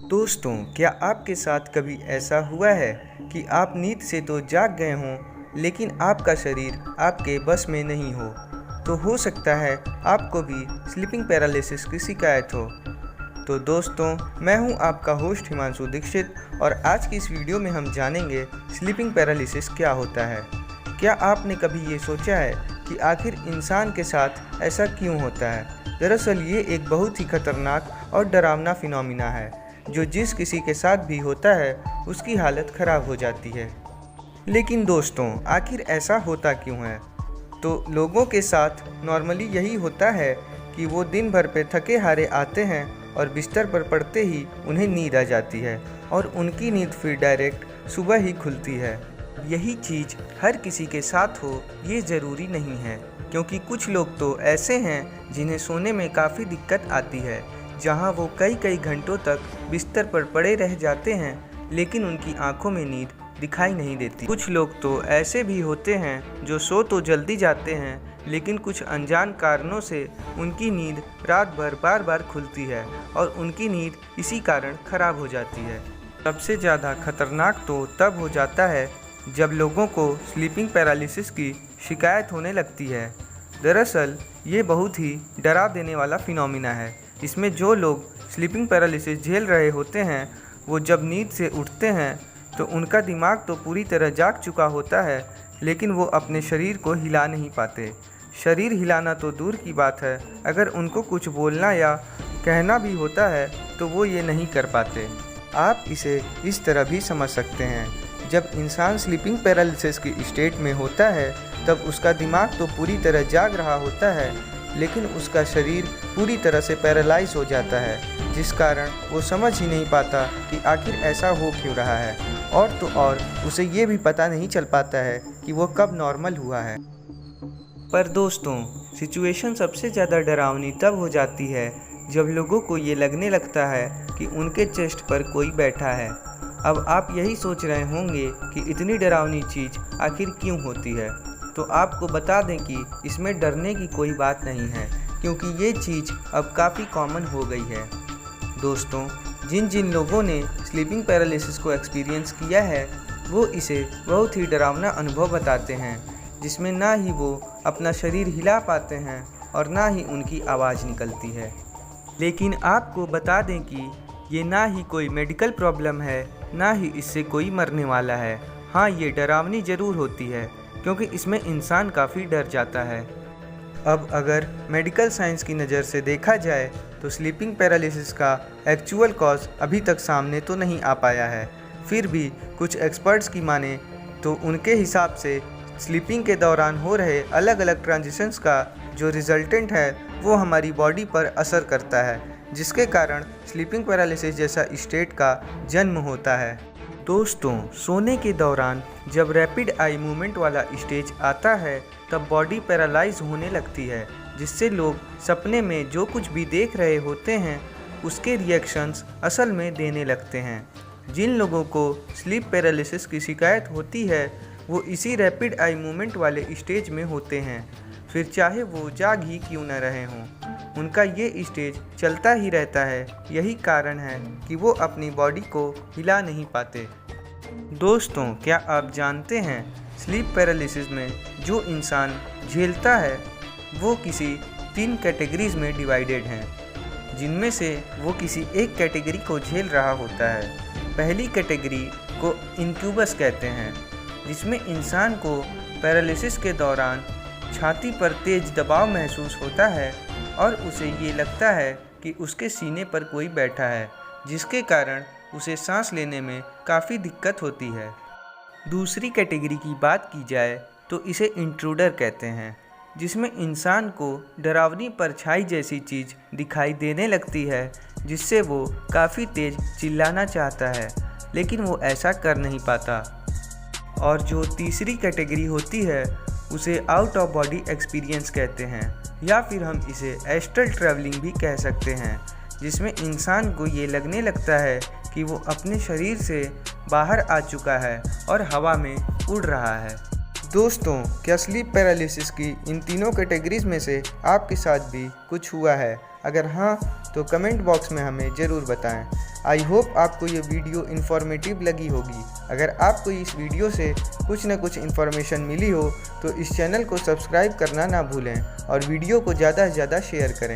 दोस्तों, क्या आपके साथ कभी ऐसा हुआ है कि आप नींद से तो जाग गए हों, लेकिन आपका शरीर आपके बस में नहीं हो? तो हो सकता है आपको भी स्लीपिंग पैरालिसिस की शिकायत हो। तो दोस्तों, मैं हूं आपका होस्ट हिमांशु दीक्षित और आज की इस वीडियो में हम जानेंगे स्लीपिंग पैरालिसिस क्या होता है। क्या आपने कभी ये सोचा है कि आखिर इंसान के साथ ऐसा क्यों होता है? दरअसल ये एक बहुत ही खतरनाक और डरावना फिनोमिना है जो जिस किसी के साथ भी होता है उसकी हालत ख़राब हो जाती है। लेकिन दोस्तों, आखिर ऐसा होता क्यों है? तो लोगों के साथ नॉर्मली यही होता है कि वो दिन भर पे थके हारे आते हैं और बिस्तर पर पड़ते ही उन्हें नींद आ जाती है और उनकी नींद फिर डायरेक्ट सुबह ही खुलती है। यही चीज़ हर किसी के साथ हो ये ज़रूरी नहीं है, क्योंकि कुछ लोग तो ऐसे हैं जिन्हें सोने में काफ़ी दिक्कत आती है, जहां वो कई कई घंटों तक बिस्तर पर पड़े रह जाते हैं लेकिन उनकी आंखों में नींद दिखाई नहीं देती। कुछ लोग तो ऐसे भी होते हैं जो सो तो जल्दी जाते हैं लेकिन कुछ अनजान कारणों से उनकी नींद रात भर बार बार खुलती है और उनकी नींद इसी कारण खराब हो जाती है। सबसे ज़्यादा खतरनाक तो तब हो जाता है जब लोगों को स्लीपिंग पैरालिसिस की शिकायत होने लगती है। दरअसल ये बहुत ही डरा देने वाला फिनोमिना है। इसमें जो लोग स्लीपिंग पैरालिसिस झेल रहे होते हैं वो जब नींद से उठते हैं तो उनका दिमाग तो पूरी तरह जाग चुका होता है, लेकिन वो अपने शरीर को हिला नहीं पाते। शरीर हिलाना तो दूर की बात है, अगर उनको कुछ बोलना या कहना भी होता है तो वो ये नहीं कर पाते। आप इसे इस तरह भी समझ सकते हैं, जब इंसान स्लीपिंग पैरालिसिस की स्टेट में होता है तब उसका दिमाग तो पूरी तरह जाग रहा होता है, लेकिन उसका शरीर पूरी तरह से पैरालाइज हो जाता है, जिस कारण वो समझ ही नहीं पाता कि आखिर ऐसा हो क्यों रहा है। और तो और उसे ये भी पता नहीं चल पाता है कि वो कब नॉर्मल हुआ है। पर दोस्तों, सिचुएशन सबसे ज़्यादा डरावनी तब हो जाती है जब लोगों को ये लगने लगता है कि उनके चेस्ट पर कोई बैठा है। अब आप यही सोच रहे होंगे कि इतनी डरावनी चीज़ आखिर क्यों होती है। तो आपको बता दें कि इसमें डरने की कोई बात नहीं है, क्योंकि ये चीज़ अब काफ़ी कॉमन हो गई है। दोस्तों, जिन जिन लोगों ने स्लीपिंग पैरालिसिस को एक्सपीरियंस किया है वो इसे बहुत ही डरावना अनुभव बताते हैं, जिसमें ना ही वो अपना शरीर हिला पाते हैं और ना ही उनकी आवाज़ निकलती है। लेकिन आपको बता दें कि ये ना ही कोई मेडिकल प्रॉब्लम है, ना ही इससे कोई मरने वाला है। हाँ, ये डरावनी ज़रूर होती है क्योंकि इसमें इंसान काफ़ी डर जाता है। अब अगर मेडिकल साइंस की नज़र से देखा जाए तो स्लीपिंग पैरालिसिस का एक्चुअल कॉज अभी तक सामने तो नहीं आ पाया है। फिर भी कुछ एक्सपर्ट्स की माने तो उनके हिसाब से स्लीपिंग के दौरान हो रहे अलग अलग ट्रांजिशंस का जो रिजल्टेंट है वो हमारी बॉडी पर असर करता है, जिसके कारण स्लीपिंग पैरालिसिस जैसा स्टेट का जन्म होता है। दोस्तों, सोने के दौरान जब रैपिड आई मूवमेंट वाला स्टेज आता है तब बॉडी पैरालाइज होने लगती है, जिससे लोग सपने में जो कुछ भी देख रहे होते हैं उसके रिएक्शंस असल में देने लगते हैं। जिन लोगों को स्लीप पैरालिसिस की शिकायत होती है वो इसी रैपिड आई मूवमेंट वाले स्टेज में होते हैं, फिर चाहे वो जाग ही क्यों न रहे हों, उनका ये स्टेज चलता ही रहता है। यही कारण है कि वो अपनी बॉडी को हिला नहीं पाते। दोस्तों, क्या आप जानते हैं स्लीप पैरालिसिस में जो इंसान झेलता है वो किसी 3 कैटेगरीज में डिवाइडेड हैं, जिनमें से वो किसी एक कैटेगरी को झेल रहा होता है। पहली कैटेगरी को इंक्यूबस कहते हैं, जिसमें इंसान को पैरालिसिस के दौरान छाती पर तेज दबाव महसूस होता है और उसे ये लगता है कि उसके सीने पर कोई बैठा है, जिसके कारण उसे सांस लेने में काफ़ी दिक्कत होती है। दूसरी कैटेगरी की बात की जाए तो इसे इंट्रूडर कहते हैं, जिसमें इंसान को डरावनी परछाई जैसी चीज़ दिखाई देने लगती है, जिससे वो काफ़ी तेज़ चिल्लाना चाहता है लेकिन वो ऐसा कर नहीं पाता। और जो तीसरी कैटेगरी होती है उसे आउट ऑफ बॉडी एक्सपीरियंस कहते हैं, या फिर हम इसे एस्ट्रल ट्रैवलिंग भी कह सकते हैं, जिसमें इंसान को ये लगने लगता है कि वो अपने शरीर से बाहर आ चुका है और हवा में उड़ रहा है। दोस्तों, क्या स्लीप पैरालिसिस की इन तीनों कैटेगरीज में से आपके साथ भी कुछ हुआ है? अगर हाँ तो कमेंट बॉक्स में हमें ज़रूर बताएं। आई होप आपको ये वीडियो इन्फॉर्मेटिव लगी होगी। अगर आपको इस वीडियो से कुछ न कुछ इन्फॉर्मेशन मिली हो तो इस चैनल को सब्सक्राइब करना ना भूलें और वीडियो को ज़्यादा से ज़्यादा शेयर करें।